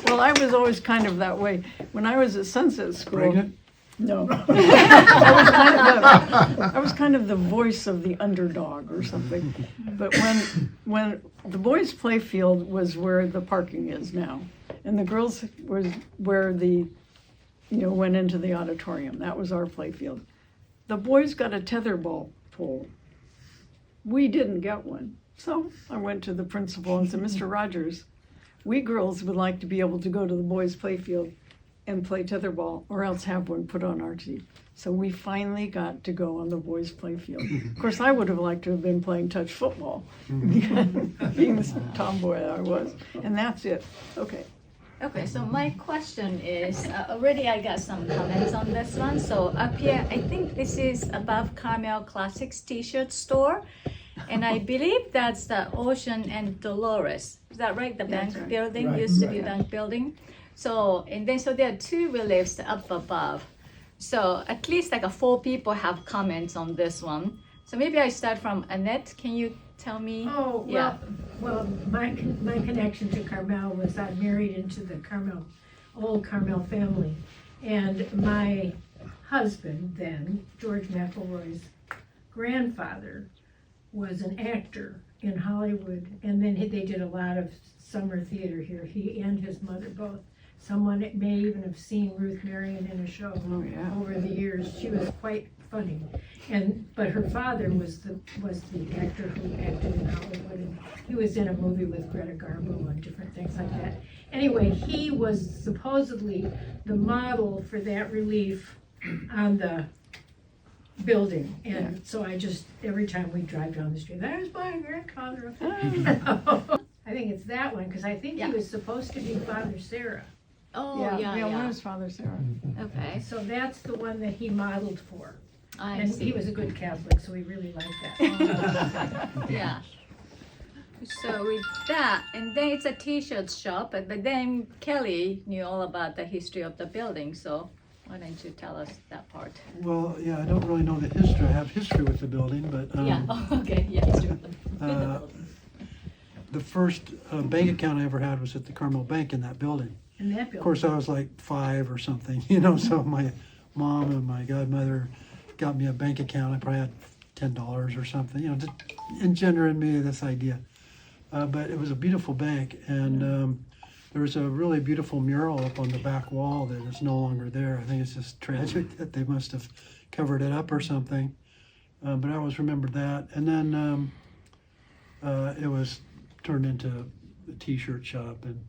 Well, I was always kind of that way. When I was at Sunset School. Pregnant? No. I was kind of the voice of the underdog or something. But when the boys' play field was where the parking is now, and the girls was where went into the auditorium. That was our play field. The boys got a tetherball pole. We didn't get one. So I went to the principal and said, Mr. Rogers, we girls would like to be able to go to the boys' play field and play tetherball, or else have one put on our team. So we finally got to go on the boys' play field. Of course, I would have liked to have been playing touch football, being the tomboy I was. And that's it. Okay. Okay, so my question is, already I got some comments on this one. So up here, I think this is above Carmel Classics T-shirt store. And I believe that's the Ocean and Dolores. Is that right? The bank right. building Right. used to be bank building. So, and then so there are 2 reliefs up above. So at least like 4 people have comments on this one. So maybe I start from Annette. Can you tell me? Oh, Yeah. well, my connection to Carmel was I married into the old Carmel family. And my husband then, George McElroy's grandfather, was an actor in Hollywood. And then they did a lot of summer theater here, he and his mother both. Someone may even have seen Ruth Marion in a show over the years. She was quite funny. But her father was the actor who acted in Hollywood, and he was in a movie with Greta Garbo and different things like that. Anyway, he was supposedly the model for that relief on the building. And so I just, every time we drive down the street, there's my grandfather. I think it's that one, because I think he was supposed to be Father Sarah. Oh, One was Father Sarah. Okay, So that's the one that he modeled for. I And see. he was a good Catholic, so he really liked that. Yeah. So with that, and then it's a T-shirt shop, but then Kelley knew all about the history of the building, so why don't you tell us that part? Well, yeah, I don't really know the history. I have history with the building, but Yeah, okay, yeah, history of the uh, the first bank account I ever had was at the Carmel Bank in that building. In that Of building. course, I was like 5 or something, so my mom and my godmother got me a bank account. I probably had $10 or something, just engendering me this idea. But it was a beautiful bank, and there was a really beautiful mural up on the back wall that is no longer there. I think it's just tragic that they must have covered it up or something. But I always remembered that. And then it was turned into a T-shirt shop, and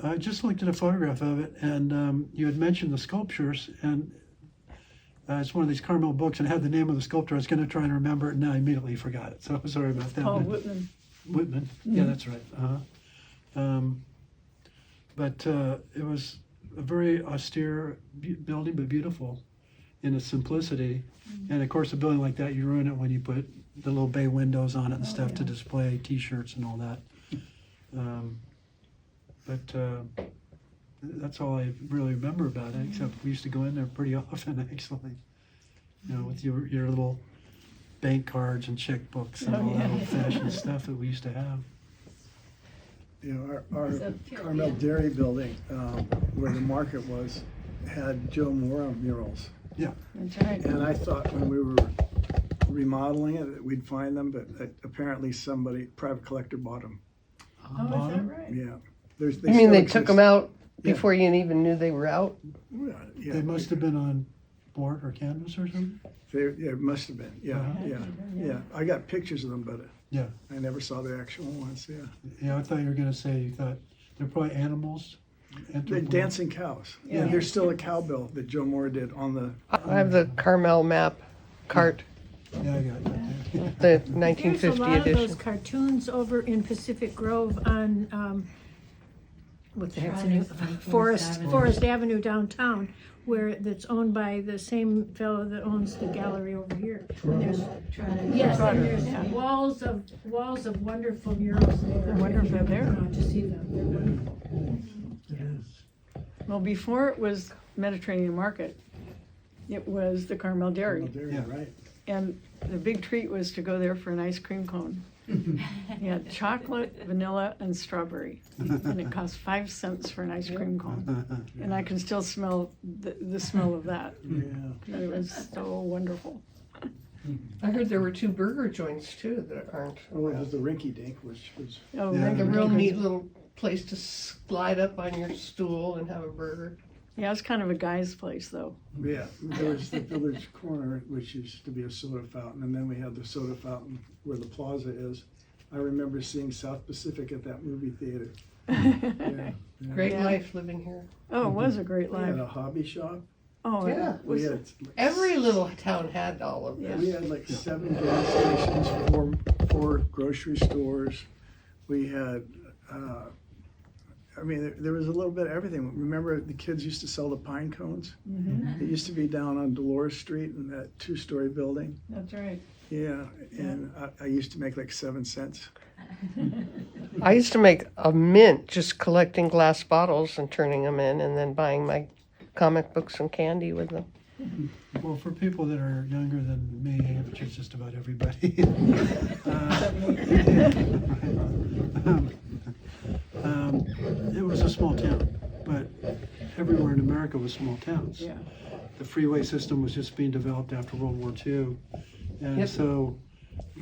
I just looked at a photograph of it, and you had mentioned the sculptures, and it's one of these Carmel books, and it had the name of the sculptor. I was going to try and remember it, and I immediately forgot it, so I'm sorry about that. Paul Whitman. Whitman, yeah, that's right. But it was a very austere building, but beautiful in its simplicity. And of course, a building like that, you ruin it when you put the little bay windows on it and stuff to display T-shirts and all that. But that's all I really remember about it, except we used to go in there pretty often, actually. You know, with your little bank cards and checkbooks and all that old-fashioned stuff that we used to have. You know, our So, Carmel Dairy building, where the market was, had Joe Mora murals. That's right. And I thought when we were remodeling it, that we'd find them, but apparently private collector bought them. Oh, is that right? Yeah. You mean they took them out before you even knew they were out? Yeah. They must have been on board or canvas or something? Yeah, it must have been, yeah, Uh-huh. yeah. I got pictures of them, but Yeah. I never saw the actual ones, yeah. Yeah, I thought you were gonna say you thought they're probably animals. They're dancing cows. Yeah, there's still a cowbell that Joe Moore did on the, I have the Carmel map cart, Yeah, I got that. the There's a 1950 lot of those edition. cartoons over in Pacific Grove on, what the heck's the name? Forest Avenue downtown, where that's owned by the same fellow that owns the gallery over here. And there's, yes, and there's walls of wonderful murals there. I wonder if they're there. To see them. They're wonderful. It is. Well, before it was Mediterranean Market, it was the Carmel Dairy. Yeah. right? And the big treat was to go there for an ice cream cone. You had chocolate, vanilla, and strawberry. And it cost 5 cents for an ice cream cone. And I can still smell the smell of that. Yeah. It was so wonderful. I heard there were 2 burger joints too that aren't. Oh, it was the Rinky Dink, which was, Oh, Yeah. Like a Rinky real Dink. neat little place to slide up on your stool and have a burger. Yeah, it's kind of a guy's place, though. yeah, there was the Village Corner, which used to be a soda fountain, and then we had the soda fountain where the plaza is. I remember seeing South Pacific at that movie theater. Yeah. Great Yeah. life living here. Oh, it was a great We had life. a hobby shop. Oh, Yeah. it We was. had, Every little town had all of Yeah. this. we had like 7 gas stations, four grocery stores. We had, I mean, there was a little bit of everything. Remember, the kids used to sell the pine cones? Mhm. It used to be down on Dolores Street in that 2-story building. That's right. Yeah, and I used to make like 7 cents. I used to make a mint just collecting glass bottles and turning them in and then buying my comic books and candy with them. Well, for people that are younger than me, which is just about everybody, it was a small town, but everywhere in America was small towns. Yeah. The freeway system was just being developed after World War II, and Yep. so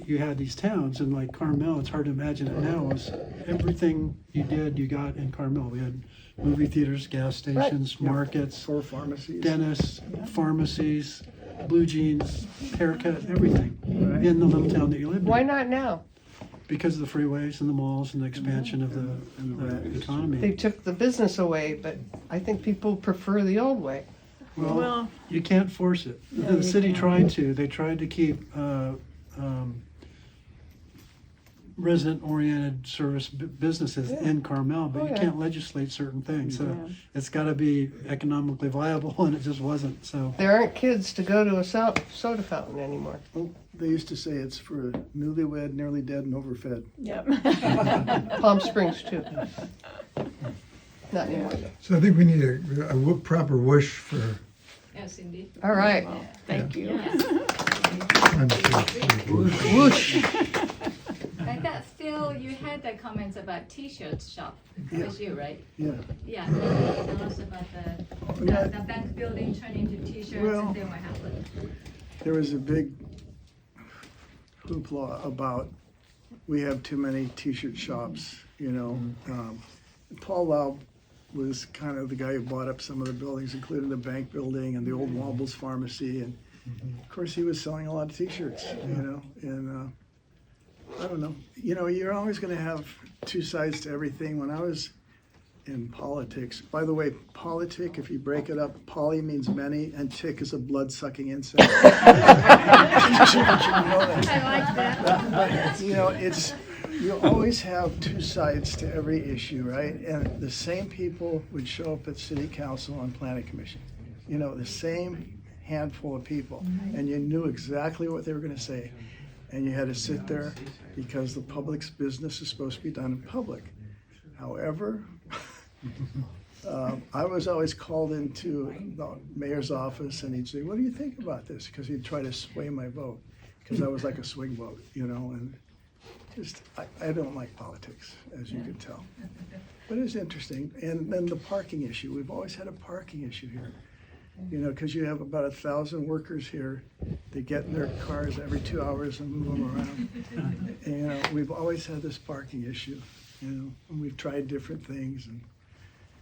you had these towns, and like Carmel, it's hard to imagine it now, was everything you did, you got in Carmel. We had movie theaters, gas stations, markets, 4 pharmacies. dentists, pharmacies, blue jeans, haircut, everything in the little town that you lived Why in. not now? Because of the freeways and the malls and the expansion of the economy. They took the business away, but I think people prefer the old way. Well, You can't force it. No, The you city can't. tried to. They tried to keep resident-oriented service businesses in Carmel, but Oh, you yeah. can't legislate certain things. So Yeah. it's got to be economically viable, and it just wasn't. So There aren't kids to go to a soda fountain anymore. Well, they used to say it's for newlywed, nearly dead, and overfed. yep. Palm Springs too. Not anymore. So I think we need a proper whoosh for. Yes, indeed. All right. Well, thank you. Whoosh. I got Steele, you had the comments about t-shirt shop. That was you, right? Yeah. Yeah, tell us about the bank building turned into t-shirts Well- and then what happened? There was a big hoopla about we have too many t-shirt shops, you know. Paul Laub was kind of the guy who bought up some of the buildings, including the bank building and the old Wobbles Pharmacy. And of course, he was selling a lot of t-shirts, you know. And I don't know. You know, you're always going to have 2 sides to everything. When I was in politics, by the way, politic, if you break it up, poly means many, and tick is a blood-sucking insect. You should know that. I like that. You know, you always have 2 sides to every issue, right? And the same people would show up at city council and planning commission. You know, the same handful of people, and you knew exactly what they were going to say. And you had to sit there because the public's business is supposed to be done in public. However, I was always called into the mayor's office and he'd say, what do you think about this? Because he'd try to sway my vote, because I was like a swing vote, and just, I don't like politics, as you can tell. But it's interesting. And then the parking issue, we've always had a parking issue here. Because you have about 1,000 workers here. They get in their cars every 2 hours and move them around. And we've always had this parking issue, and we've tried different things, and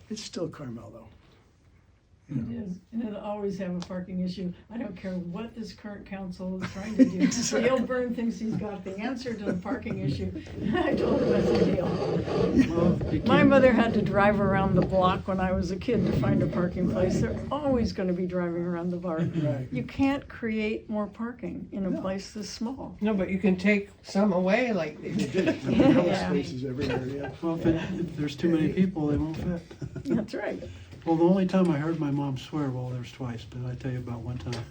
it's still Carmel though. It is, and it'll always have a parking issue. I don't care what this current council is trying to do. Exactly. Dale Byrne thinks he's got the answer to the parking issue. I told him, I said, Dale, Well, you my can't- mother had to drive around the block when I was a kid to find a parking place. They're always gonna be driving around the bar. Right. You can't create more parking in a No. place this small. No, but you can take some away, like they They did. did. There were Yeah. spaces everywhere, yeah. Well, if there's too many people, they won't fit. That's right. Well, the only time I heard my mom swear, well, there's twice, but I tell you about one time.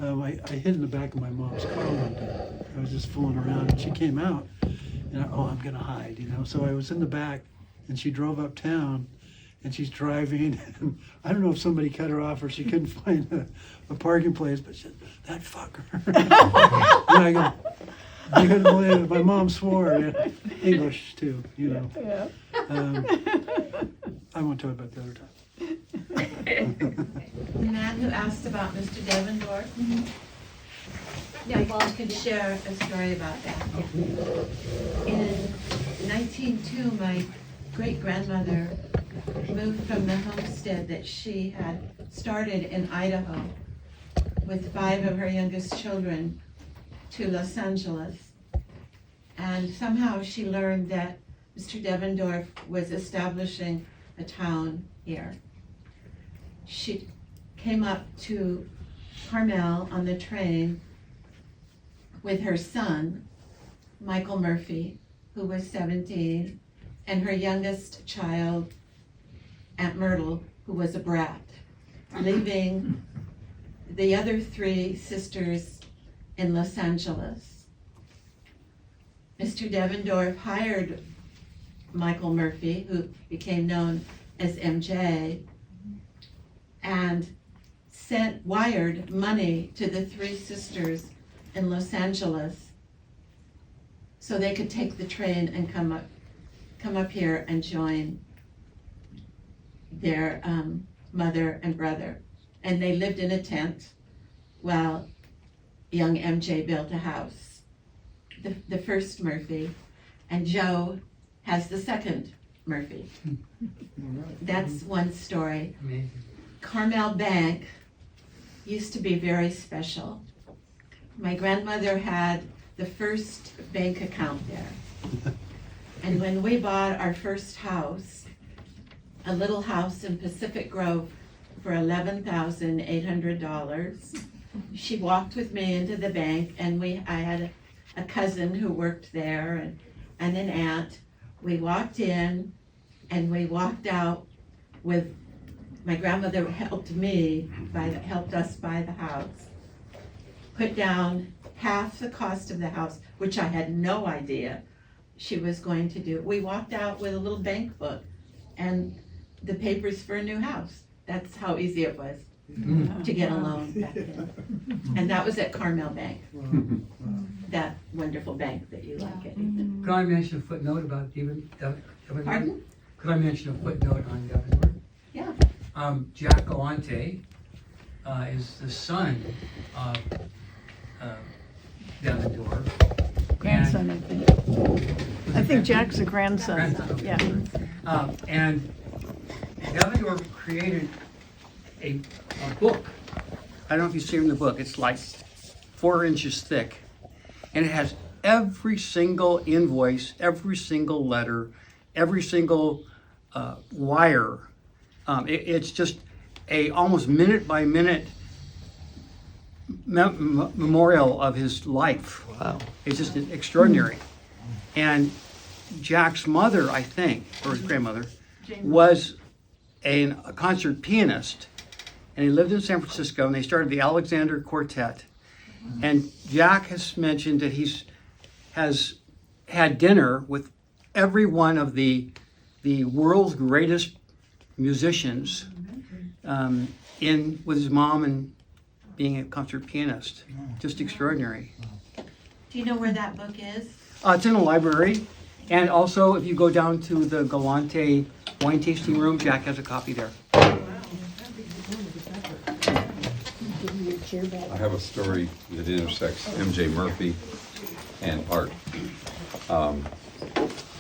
I hid in the back of my mom's car one day. I was just fooling around, and she came out, and I'm gonna hide, So I was in the back, and she drove uptown, and she's driving, and I don't know if somebody cut her off or she couldn't find a parking place, but she said, that fucker. And I go, I couldn't believe it. My mom swore, English too, Yeah. I won't tell you about the other time. The man who asked about Mr. Devendorf, yeah, Paul could share a story about that. In 1902, my great-grandmother moved from the homestead that she had started in Idaho with 5 of her youngest children to Los Angeles. And somehow she learned that Mr. Devendorf was establishing a town here. She came up to Carmel on the train with her son, Michael Murphy, who was 17, and her youngest child, Aunt Myrtle, who was a brat, leaving the other 3 sisters in Los Angeles. Mr. Devendorf hired Michael Murphy, who became known as MJ, and wired money to the 3 sisters in Los Angeles so they could take the train and come up here and join their mother and brother. And they lived in a tent while young MJ built a house. The first Murphy, and Joe has the second Murphy. That's one story. Amazing. Carmel Bank used to be very special. My grandmother had the first bank account there. And when we bought our first house, a little house in Pacific Grove for $11,800, she walked with me into the bank, and I had a cousin who worked there and an aunt. We walked in and we walked out with, my grandmother helped us buy the house, put down half the cost of the house, which I had no idea she was going to do. We walked out with a little bank book and the papers for a new house. That's how easy it was to get a loan back then. And that was at Carmel Bank, that wonderful bank that you like it. Could I mention a footnote about Devendorf? Pardon? Could I mention a footnote on Devendorf? Yeah. Jack Galante is the son of Devendorf. Grandson, I think. I think Jack's a grandson. Grandson, okay. Yeah. And Devendorf created a book. I don't know if you've seen the book. It's like 4 inches thick. And it has every single invoice, every single letter, every single wire. It's just a almost minute by minute memorial of his life. Wow. It's just extraordinary. And Jack's mother, I think, or his grandmother, was a concert pianist. And he lived in San Francisco, and they started the Alexander Quartet. And Jack has mentioned that has had dinner with every one of the the world's greatest musicians in with his mom and being a concert pianist. Just extraordinary. Do you know where that book is? It's in a library, and also if you go down to the Galante wine tasting room, Jack has a copy there. I have a story that intersects M.J. Murphy and art.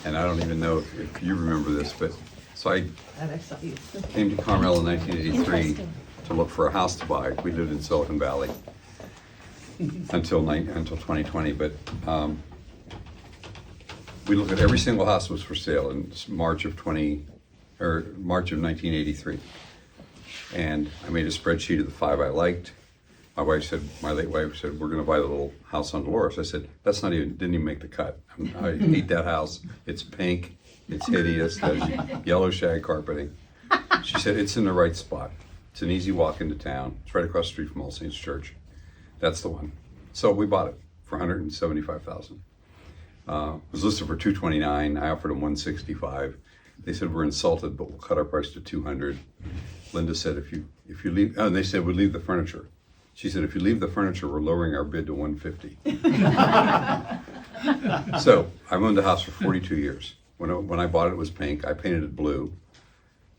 And I don't even know if you remember this, but so I came to Carmel in 1983 to look for a house to buy. We lived in Silicon Valley until 2020, but we looked at every single house was for sale in March of 1983. And I made a spreadsheet of the 5 I liked. My late wife said, we're gonna buy the little house on Dolores. I said, didn't even make the cut. I hate that house. It's pink, it's hideous, has yellow shag carpeting. She said, it's in the right spot. It's an easy walk into town. It's right across the street from All Saints Church. That's the one. So we bought it for $175,000. It was listed for $229. I offered them $165. They said, we're insulted, but we'll cut our price to $200. Linda said, if you leave, and they said, we'll leave the furniture. She said, if you leave the furniture, we're lowering our bid to $150. So I owned the house for 42 years. When I bought it, it was pink. I painted it blue.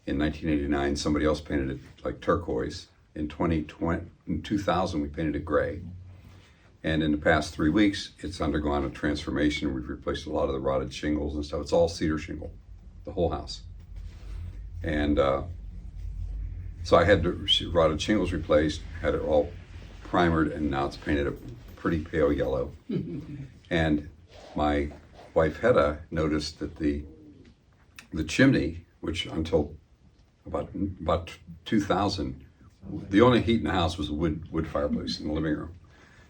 In 1989, somebody else painted it like turquoise. In 2000, we painted it gray. And in the past 3 weeks, it's undergone a transformation. We've replaced a lot of the rotted shingles and stuff. It's all cedar shingle, the whole house. And so I had the rotted shingles replaced, had it all primered, and now it's painted a pretty pale yellow. And my wife Hedda noticed that the chimney, which until about 2000, the only heat in the house was a wood fireplace in the living room.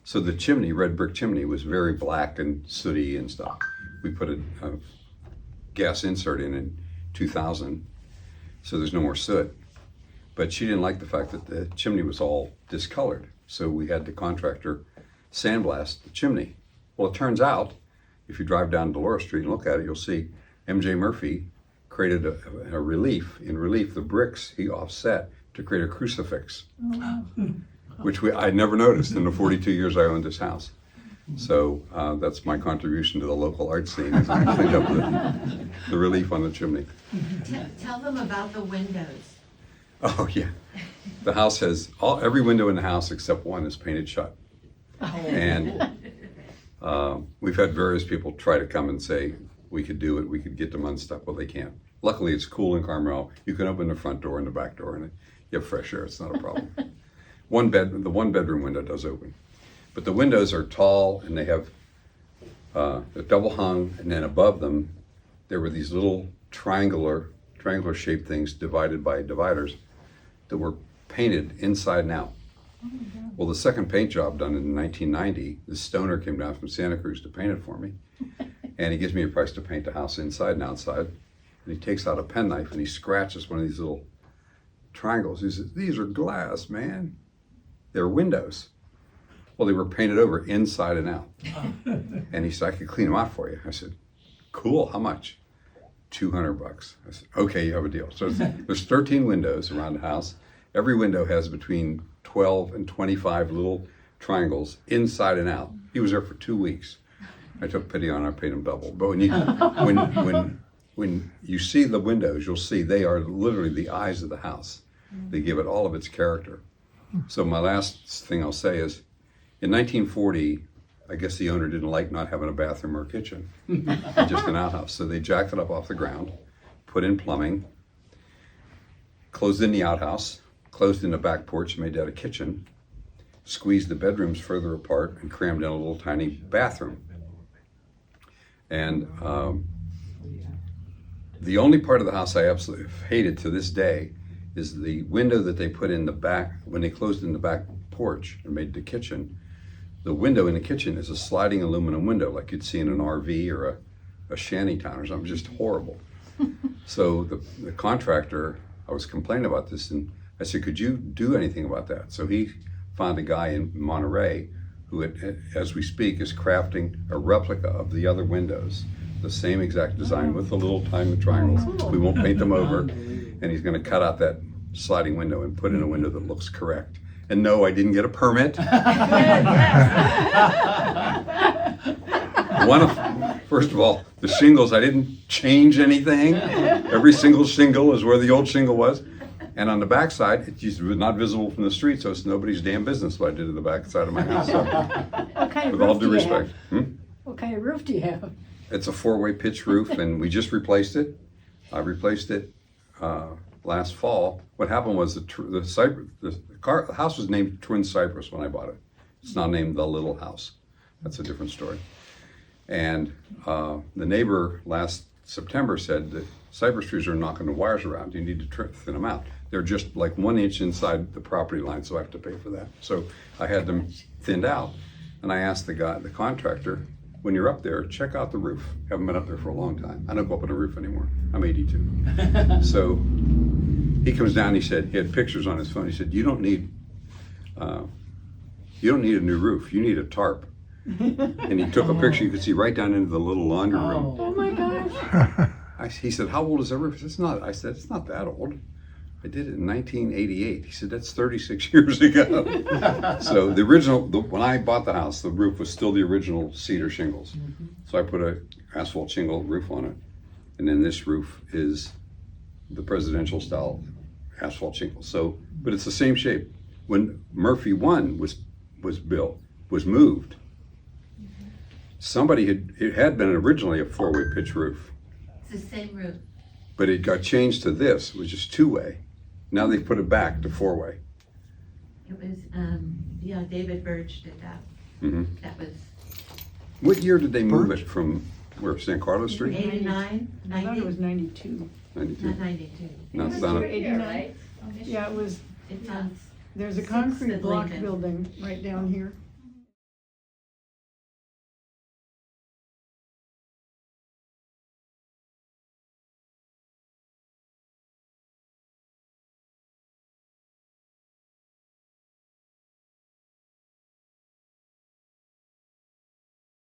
So the chimney, red brick chimney, was very black and sooty and stuff. We put a gas insert in 2000, so there's no more soot. But she didn't like the fact that the chimney was all discolored. So we had the contractor sandblast the chimney. Well, it turns out, if you drive down Dolores Street and look at it, you'll see M.J. Murphy created a relief. In relief, the bricks he offset to create a crucifix, which I never noticed in the 42 years I owned this house. So that's my contribution to the local art scene, is I cleaned up the relief on the chimney. Tell them about the windows. Oh yeah, the house has every window in the house except one is painted shut. And we've had various people try to come and say we could do it, we could get them unstuck. Well, they can't. Luckily, it's cool in Carmel. You can open the front door and the back door, and you have fresh air. It's not a problem. The one bedroom window does open, but the windows are tall and they have they're double hung, and then above them there were these little triangular shaped things divided by dividers that were painted inside and out. Well, the second paint job done in 1990, this stoner came down from Santa Cruz to paint it for me. And he gives me a price to paint the house inside and outside. And he takes out a penknife and he scratches one of these little triangles. He says, these are glass, man. They're windows. Well, they were painted over inside and out. And he said, I could clean them out for you. I said, cool, how much? $200. I said, okay, you have a deal. So there's 13 windows around the house. Every window has between 12 and 25 little triangles inside and out. He was there for 2 weeks. I took pity on him, I paid him double. But when you see the windows, you'll see they are literally the eyes of the house. They give it all of its character. So my last thing I'll say is, in 1940, I guess the owner didn't like not having a bathroom or a kitchen, just an outhouse. So they jacked it up off the ground, put in plumbing, closed in the outhouse, closed in the back porch, made that a kitchen, squeezed the bedrooms further apart, and crammed in a little tiny bathroom. And the only part of the house I absolutely hated to this day is the window that they put in the back, when they closed in the back porch and made the kitchen. The window in the kitchen is a sliding aluminum window like you'd see in an RV or a shanty town or something, just horrible. So the contractor, I was complaining about this, and I said, could you do anything about that? So he found a guy in Monterey who, as we speak, is crafting a replica of the other windows the same exact design with the little tiny triangles. We won't paint them over. And he's gonna cut out that sliding window and put in a window that looks correct. And no, I didn't get a permit. First of all, the shingles, I didn't change anything. Every single shingle is where the old shingle was. And on the backside, it was not visible from the street, so it's nobody's damn business what I did to the backside of my house. So, What kind of with all roof due do you respect. have? What kind of roof do you have? It's a 4-way pitch roof, and we just replaced it. I replaced it last fall. What happened was the house was named Twin Cypress when I bought it. It's now named The Little House. That's a different story. And the neighbor last September said that cypress trees are knocking the wires around. You need to thin them out. They're just like 1 inch inside the property line, so I have to pay for that. So I had them thinned out. And I asked the contractor, when you're up there, check out the roof. Haven't been up there for a long time. I don't go up on the roof anymore. I'm 82. So he comes down, he had pictures on his phone. He said, you don't need a new roof. You need a tarp. And he took a picture. You could see right down into the little laundry room. Oh my gosh. He said, how old is that roof? I said, it's not that old. I did it in 1988. He said, that's 36 years ago. So the original, when I bought the house, the roof was still the original cedar shingles. So I put a asphalt shingle roof on it. And then this roof is the presidential style asphalt shingle. So, but it's the same shape. When Murphy 1 was moved, it had been originally a 4-way pitch roof. It's the same roof. But it got changed to this, which is 2-way. Now they've put it back to 4-way. It was, David Birch did that. Mm-hmm. That was What year did they move it from where, San Carlos Street? 89, I thought it 90, was 92. 92. not 92. No, it's not. 89? Yeah, it was, It's on, there's a Sixth concrete and block Lincoln. building right down here.